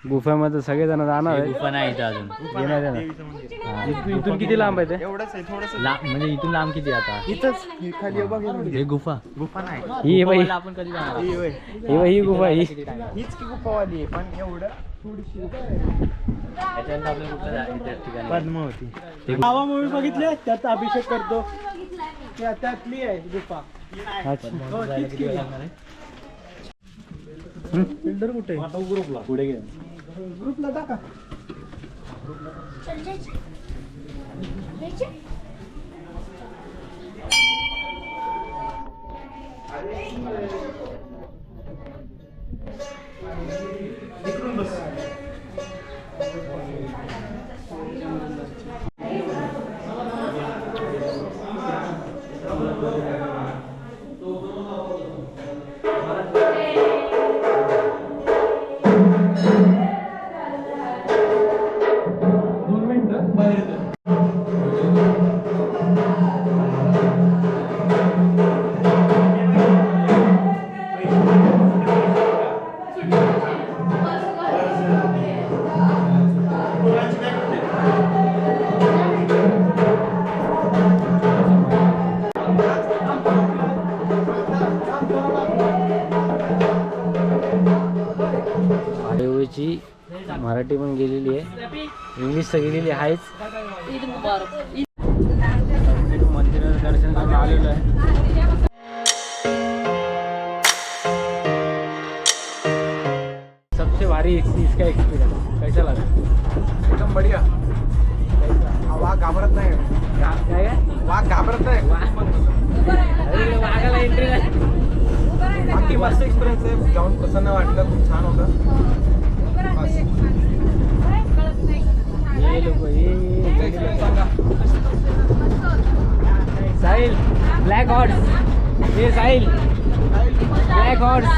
गुफामध्ये सगळेजण जाणार आहे. गुफा नाही इथं अजून. येणार आहे ना. इथून किती लांब आहे ते? एवढंच आहे थोडंसं. म्हणजे इथून लांब किती आता? इथंच खाली बघ हे गुफा. गुफा नाही. ही बाई, गुफावाला आपण कधी जाणार? ही होय. ही गुफा ही. हीच की गुफावाली आहे पण एवढं थोडीशी गुफा आहे. त्याच्यानंतर आपल्याला कुठलं जायचं त्या ठिकाणी? पद्मावती. बाबा मूवी बघितले त्यात अभिषेक करतो त्यातली आहे गुफा. अच्छा. जायला किती वेळ लागणार आहे? फिल्डर कुठे ग्रुपला पुढे घे. ग्रुपला टाका. इकडून बस. देवीची मराठी पण गेलेली आहे, इंग्लिश तर गेलेली आहेच. मंदिराचं दर्शन करून आलेलो आहे. सबसे भारी इसका एक्सपीरियंस कैसा लगा? एकदम बढ़िया. वाघ घाबरत नाही. काय वाघ घाबरत नाही. वाघाला एंट्री नाही. बाकी मस्त एक्सपिरियन्स आहे. जाऊन प्रसन्न वाटलं. खूप छान होतं. ये लोक साहिल ब्लॅक हॉर्स. हे साहिल ब्लॅक हॉर्स.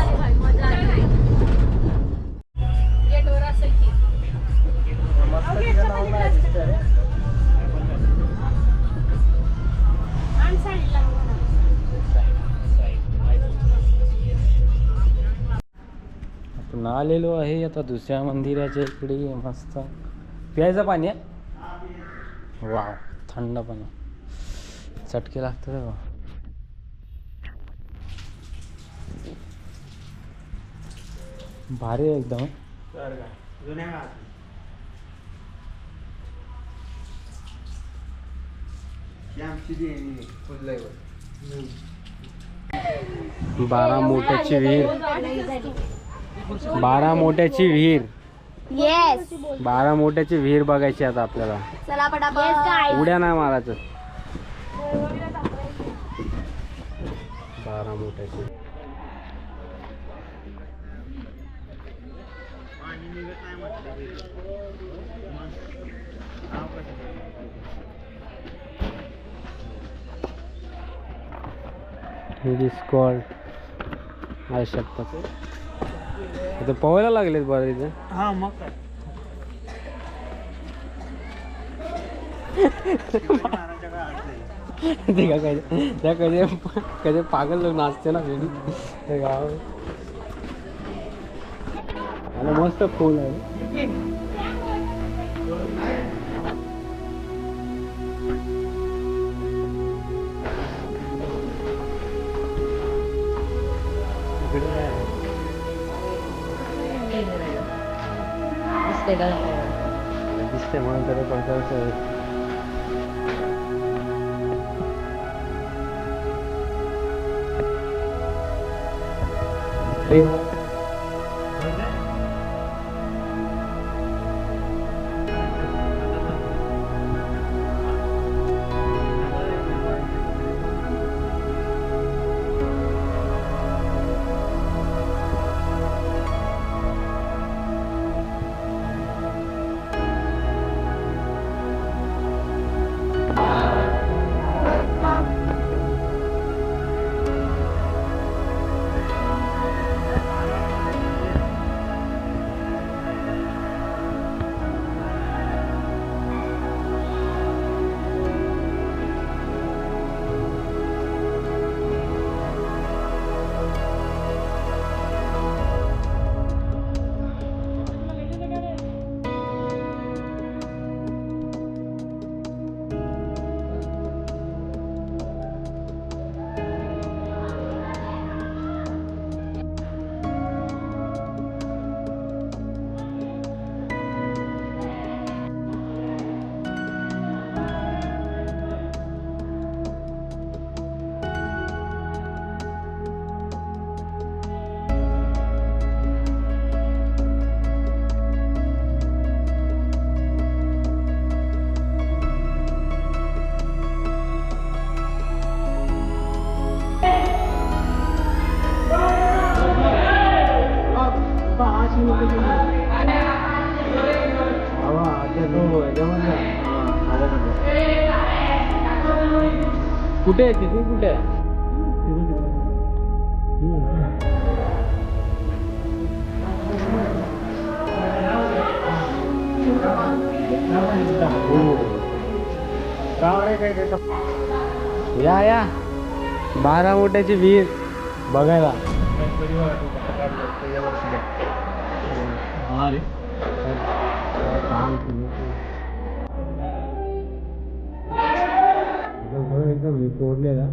आपण आलेलो आहे आता दुसऱ्या मंदिराच्या इकडे. मस्त प्यायचं पाणी आहे. वाव, थंड पाणी, चटके लागतात रे बा. भारी आहे एकदम. बारा मोठ्याची विहीर. 12 मोठ्याची विहीर. येस. 12 मोठ्याची विहीर बघायची आता आपल्याला. चला पटापट. उड्या नाही मारायचं. 12 मोठ्याची. आहे शकतात. आता पोहायला लागलेत बरं इथे. हा मग काय. ते का काय त्या कधी कधी पागल लोक नाचते ना वेळी ते गाव. आणि मस्त फुल आहे. दिसते म्हणून त्याला पडतात. कुठे आहे तिथे कुठे आहे या या 12 मोठ्याची विहीर बघायला हा रे एकदम कोरलेला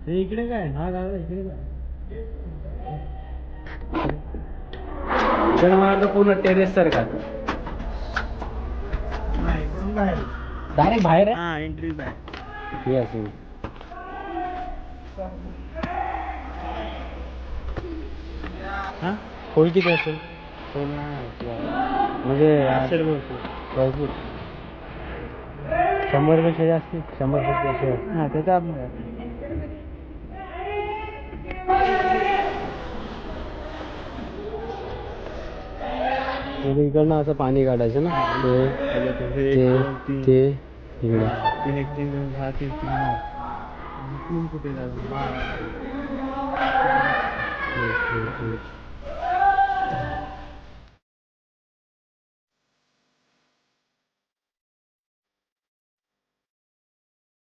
हे इकडे काय हा दादा इकडे काय इकडे मला वाटतं पूर्ण टेरेस सारखा डायरेक्ट बाहेर आहे हा एंट्री बॅक हे असेल हा खोल किती असेल म्हणजे भरपूर 100 पेक्षा जास्त 100 पेक्षा हा त्याचा इकडनं असं पाणी काढायचं ना ते इकडे 3 1 3 2 6 3 3 कुठे